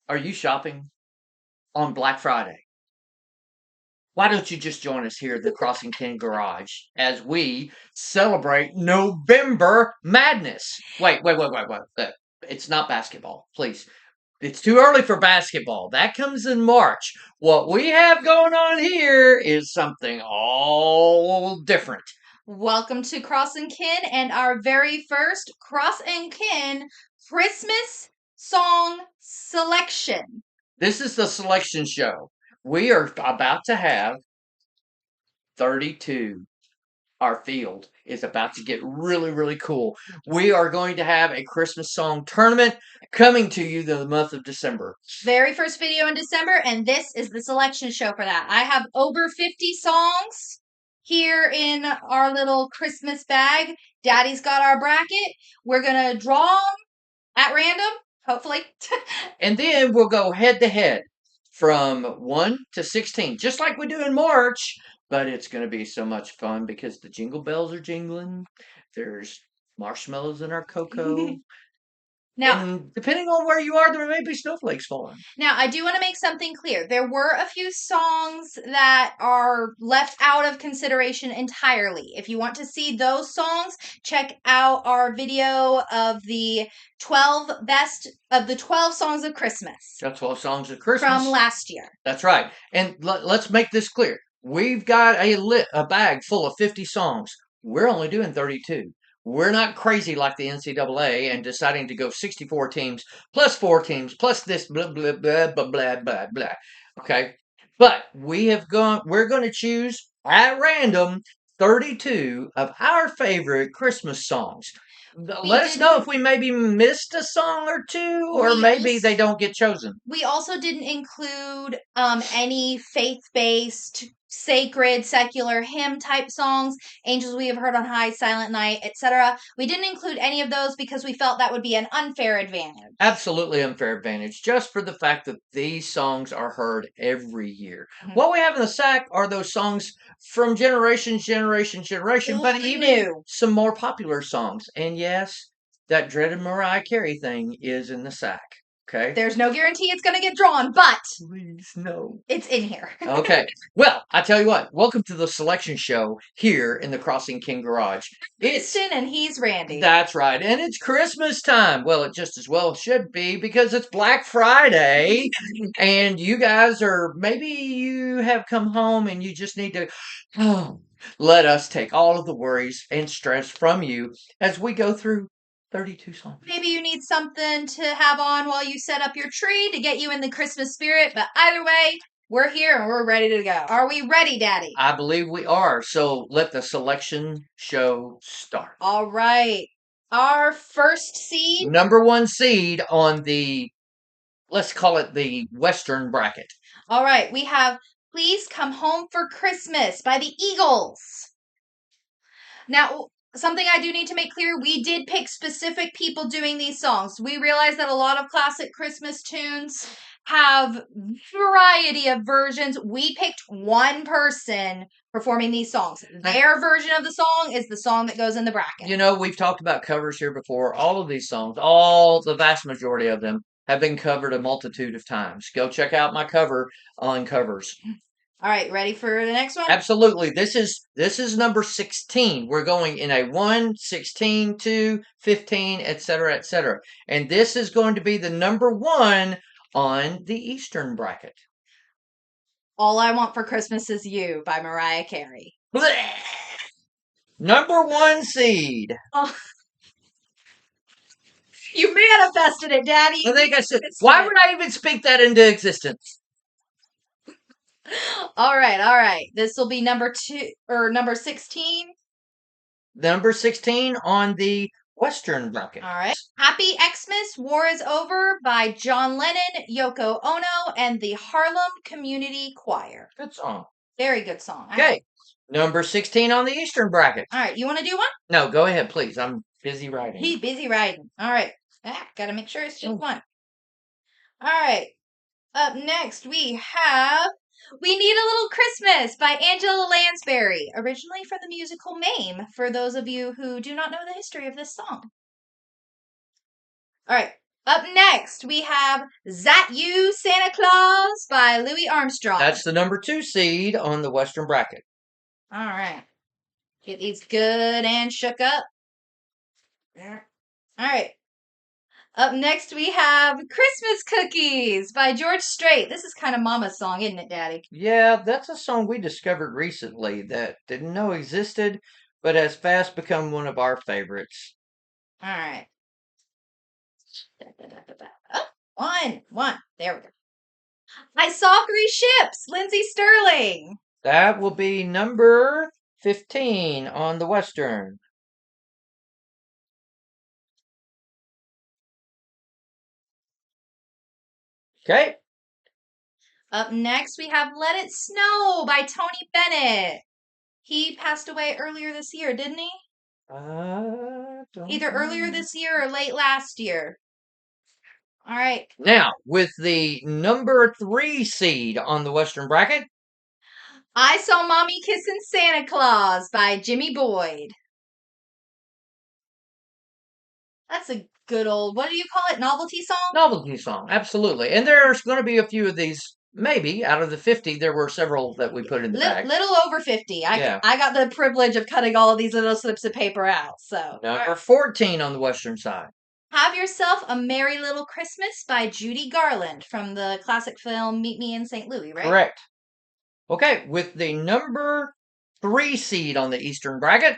Are you shopping on Black Friday? Why don't you just join us here at the Crossing King Garage as we celebrate November Madness? Wait. It's not basketball, please. It's too early for basketball. That comes in March. What we have going on here is something all different. Welcome to Cross and Kin and our very first Cross and Kin Christmas song selection. This is the selection show. We are about to have 32. Our field is about to get really, really cool. We are going to have a Christmas song tournament coming to you the month of December. Very first video in December, and this is the selection show for that. I have over 50 songs here in our little Christmas bag. Daddy's got our bracket. We're going to draw them at random, hopefully. And then we'll go head to head from 1 to 16, just like we do in March. But it's going to be so much fun because the jingle bells are jingling. There's marshmallows in our cocoa. Now, and depending on where you are, there may be snowflakes falling. Now, I do want to make something clear. There were a few songs that are left out of consideration entirely. If you want to see those songs, check out our video of the 12 songs of Christmas. 12 songs of Christmas. From last year. That's right. And let's make this clear. We've got a bag full of 50 songs. We're only doing 32. We're not crazy like the NCAA and deciding to go 64 teams plus 4 teams plus this blah blah blah blah blah blah blah. Okay, but we're going to choose at random 32 of our favorite Christmas songs. Let us know if we maybe missed a song or two, or maybe they don't get chosen. We also didn't include any faith-based, sacred, secular hymn type songs, Angels We Have Heard on High, Silent Night, etc. We didn't include any of those because we felt that would be an unfair advantage. Absolutely unfair advantage, just for the fact that these songs are heard every year. Mm-hmm. What we have in the sack are those songs from generation, but even some more popular songs. And yes, that dreaded Mariah Carey thing is in the sack. Okay. There's no guarantee it's going to get drawn, but please no. It's in here. Okay. Well, I tell you what. Welcome to the selection show here in the Crossing King Garage. Kissin and he's Randy. That's right. And it's Christmas time. Well, it just as well should be because it's Black Friday and you guys maybe you have come home and you just need to let us take all of the worries and stress from you as we go through 32 songs. Maybe you need something to have on while you set up your tree to get you in the Christmas spirit, but either way, we're here and we're ready to go. Are we ready, Daddy? I believe we are. So let the selection show start. All right. Our first seed. Number 1 seed on let's call it the Western bracket. All right. We have Please Come Home for Christmas by the Eagles. Now, something I do need to make clear, we did pick specific people doing these songs. We realize that a lot of classic Christmas tunes have variety of versions. We picked one person performing these songs. Their version of the song is the song that goes in the bracket. You know, we've talked about covers here before. All of these songs, the vast majority of them, have been covered a multitude of times. Go check out my cover on covers. All right, ready for the next one? Absolutely. This is number 16. We're going in a 1, 16, 2, 15, etc., etc. And this is going to be the number 1 on the Eastern bracket. All I Want for Christmas Is You by Mariah Carey. Blech! Number 1 seed. Oh. You manifested it, Daddy. I think I said, why would I even speak that into existence? All right. This will be number 16. Number 16 on the Western bracket. All right. Happy Xmas, War is Over by John Lennon, Yoko Ono, and the Harlem Community Choir. Good song. Very good song. Okay. Number 16 on the Eastern bracket. All right. You want to do one? No, go ahead, please. I'm busy writing. He's busy writing. All right. Got to make sure it's just one. All right. Up next, we have We Need a Little Christmas by Angela Lansbury, originally from the musical Mame, for those of you who do not know the history of this song. All right, Up next, we have Zat You, Santa Claus by Louis Armstrong. That's the number 2 seed on the Western bracket. All right. Get these good and shook up. All right. Up next, we have Christmas Cookies by George Strait. This is kind of Mama's song, isn't it, Daddy? Yeah, that's a song we discovered recently that didn't know existed, but has fast become one of our favorites. All right. Oh, one. There we go. I Saw Three Ships, Lindsay Sterling. That will be number 15 on the Western. Okay. Up next, we have Let It Snow by Tony Bennett. He passed away earlier this year, didn't he? Either earlier this year or late last year. All right. Now, with the number 3 seed on the Western bracket, I Saw Mommy Kissin' Santa Claus by Jimmy Boyd. That's a good old, what do you call it? Novelty song? Novelty song, absolutely. And there's going to be a few of these. Maybe out of the 50, there were several that we put in the bag. Little over 50. Yeah. I got the privilege of cutting all of these little slips of paper out. So Number 14 on the Western side. Have Yourself a Merry Little Christmas by Judy Garland from the classic film Meet Me in St. Louis, right? Correct. Okay, with the number 3 seed on the Eastern bracket,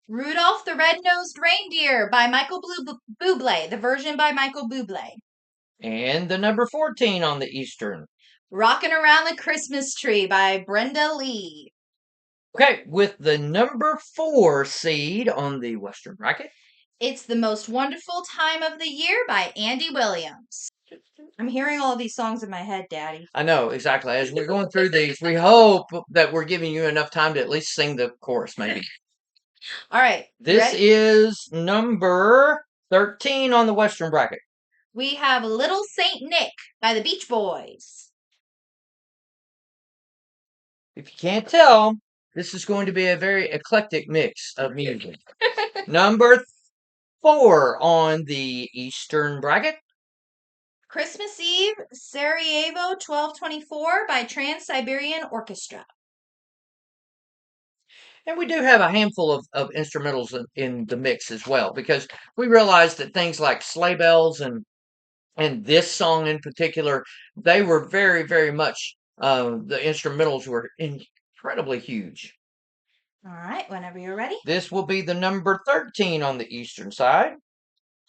Rudolph the Red-Nosed Reindeer by Michael Bublé, the version by Michael Bublé. And the number 14 on the Eastern. Rockin' Around the Christmas Tree by Brenda Lee. Okay, with the number 4 seed on the Western bracket, It's the Most Wonderful Time of the Year by Andy Williams. I'm hearing all of these songs in my head, Daddy. I know, exactly. As we're going through these, we hope that we're giving you enough time to at least sing the chorus, maybe. All right. This is number 13 on the Western bracket. We have Little Saint Nick by the Beach Boys. If you can't tell, this is going to be a very eclectic mix of music. Number 4 on the Eastern bracket. Christmas Eve, Sarajevo 1224 by Trans-Siberian Orchestra. And we do have a handful of instrumentals in the mix as well, because we realized that things like sleigh bells and this song in particular, they were very, very much, the instrumentals were incredibly huge. All right, whenever you're ready. This will be the number 13 on the Eastern side.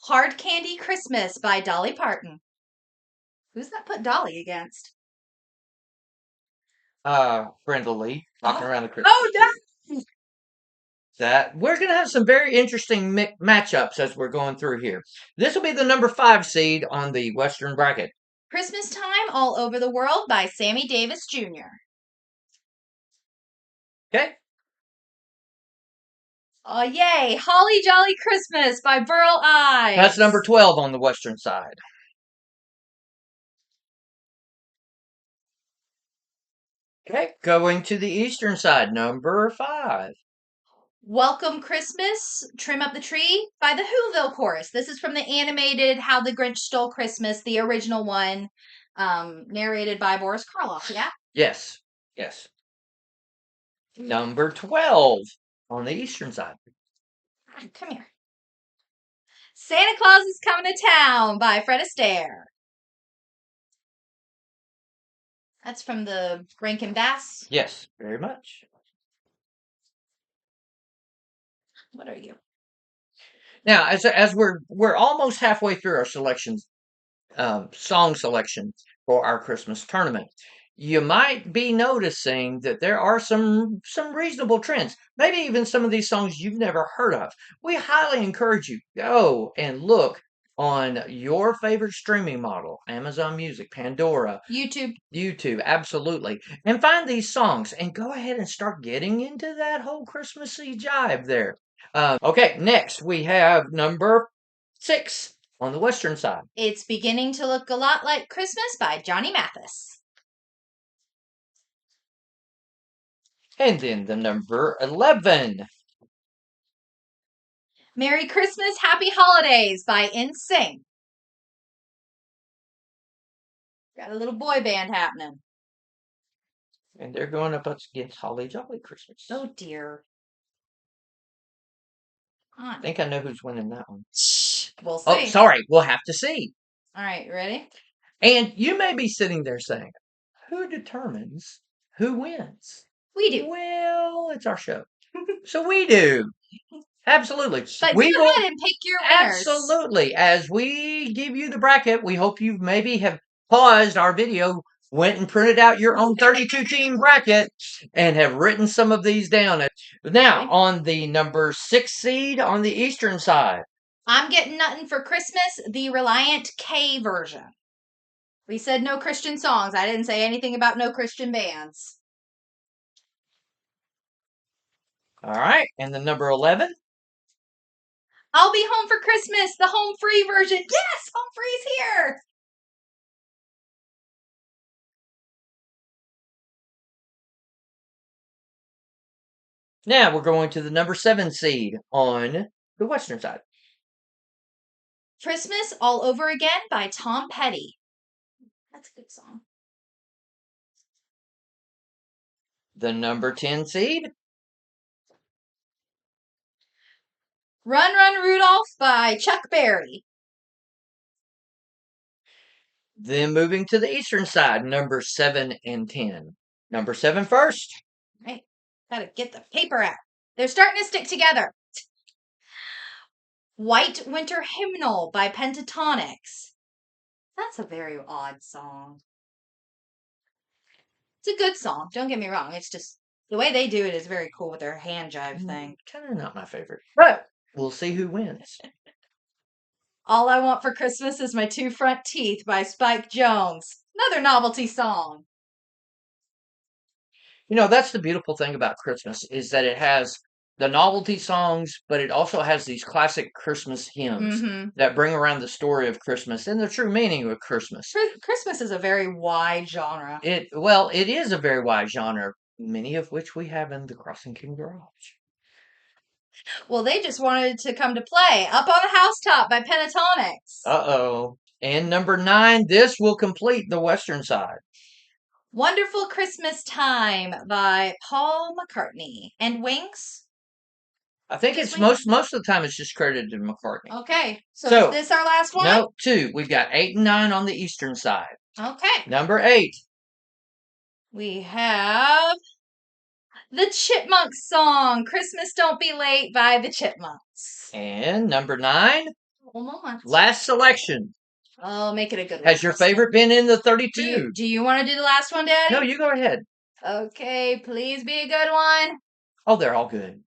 Hard Candy Christmas by Dolly Parton. Who's that put Dolly against? Brenda Lee, Rocking Around the Christmas. Oh, no! That we're going to have some very interesting matchups as we're going through here. This will be the number 5 seed on the Western bracket. Christmas Time All Over the World by Sammy Davis Jr. Okay. Oh, yay! Holly Jolly Christmas by Burl Ives. That's number 12 on the Western side. Okay, going to the Eastern side, number 5. Welcome Christmas, Trim Up the Tree by the Whoville Chorus. This is from the animated How the Grinch Stole Christmas, the original one, narrated by Boris Karloff, yeah? Yes, yes. Number 12 on the Eastern side. Come here. Santa Claus is Coming to Town by Fred Astaire. That's from the Rankin Bass. Yes, very much. What are you? Now, as we're almost halfway through our selections, song selection for our Christmas tournament, you might be noticing that there are some reasonable trends. Maybe even some of these songs you've never heard of. We highly encourage you, go and look on your favorite streaming model, Amazon Music, Pandora, YouTube, absolutely, and find these songs and go ahead and start getting into that whole Christmassy jive there. Okay, next we have number 6 on the Western side. It's Beginning to Look a Lot Like Christmas by Johnny Mathis. And then the number 11. Merry Christmas, Happy Holidays by NSYNC. Got a little boy band happening. And they're going up against Holly Jolly Christmas. Oh dear. I think I know who's winning that one. We'll see. Oh, sorry. We'll have to see. All right, ready? And you may be sitting there saying, who determines who wins? We do. Well, it's our show. So we do. Absolutely. But we go ahead and pick your winners. Absolutely. As we give you the bracket, we hope you maybe have paused our video, went and printed out your own 32-team bracket, and have written some of these down. Now, on the number 6 seed on the eastern side. I'm getting nothing for Christmas, the Reliant K version. We said no Christian songs. I didn't say anything about no Christian bands. All right. And the number 11? I'll Be Home for Christmas, the home free version. Yes, home free's here. Now we're going to the number 7 seed on the western side. Christmas All Over Again by Tom Petty. That's a good song. The number 10 seed. Run, Run, Rudolph by Chuck Berry. Then moving to the eastern side, number 7 and 10. Number 7 first. Right. Gotta get the paper out. They're starting to stick together. White Winter Hymnal by Pentatonics. That's a very odd song. It's a good song. Don't get me wrong. It's just the way they do it is very cool with their hand jive thing. Kind of not my favorite. But we'll see who wins. All I Want for Christmas Is My Two Front Teeth by Spike Jones. Another novelty song. You know, that's the beautiful thing about Christmas is that it has the novelty songs, but it also has these classic Christmas hymns that bring around the story of Christmas and the true meaning of Christmas. Christmas is a very wide genre. It is a very wide genre, many of which we have in the Crossing King Garage. Well, they just wanted to come to play. Up on the Housetop by Pentatonics. Uh-oh. And number 9, this will complete the western side. Wonderful Christmas Time by Paul McCartney. And Wings? I think it's most of the time it's just credited to McCartney. Okay. So is this our last one? No, 2. We've got 8 and 9 on the eastern side. Okay. Number 8. We have the Chipmunks song, Christmas Don't Be Late by the Chipmunks. And number 9. One moment. Last selection. Oh, make it a good one. Has your favorite been in the 32? Do you want to do the last one, Daddy? No, you go ahead. Okay, please be a good one. Oh, they're all good.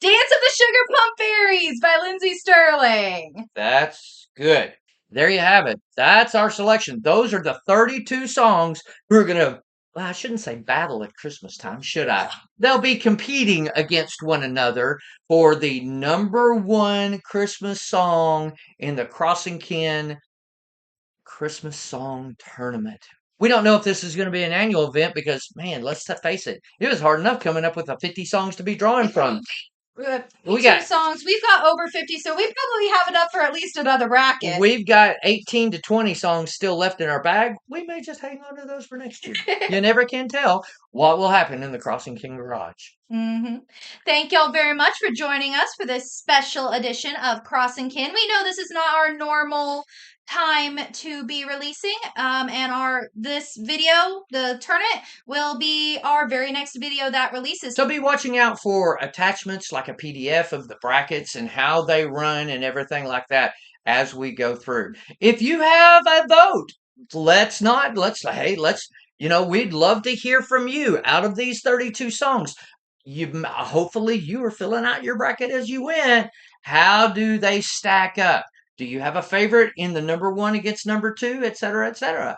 Dance of the Sugar Plum Fairies by Lindsey Sterling. That's good. There you have it. That's our selection. Those are the 32 songs who are going to, well, I shouldn't say battle at Christmas time, should I? They'll be competing against one another for the number 1 Christmas song in the Crossing Kin Christmas Song Tournament. We don't know if this is going to be an annual event because, man, let's face it. It was hard enough coming up with the 50 songs to be drawing from. We got songs. We've got over 50, so we probably have enough for at least another bracket. We've got 18 to 20 songs still left in our bag. We may just hang on to those for next year. You never can tell what will happen in the Crossing King Garage. Thank y'all very much for joining us for this special edition of Crossing Kin. We know this is not our normal time to be releasing, and this video, the tournament, will be our very next video that releases. So be watching out for attachments like a PDF of the brackets and how they run and everything like that as we go through. If you have a vote, we'd love to hear from you out of these 32 songs. Hopefully you are filling out your bracket as you went. How do they stack up? Do you have a favorite in the number 1 against number 2, et cetera, et cetera?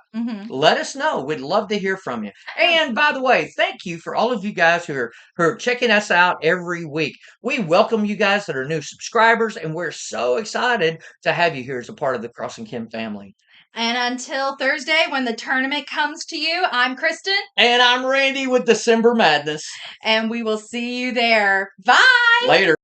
Let us know. We'd love to hear from you. And by the way, thank you for all of you guys who are checking us out every week. We welcome you guys that are new subscribers, and we're so excited to have you here as a part of the Crossing Kin family. And until Thursday, when the tournament comes to you, I'm Kristen. And I'm Randy with December Madness. And we will see you there. Bye! Later.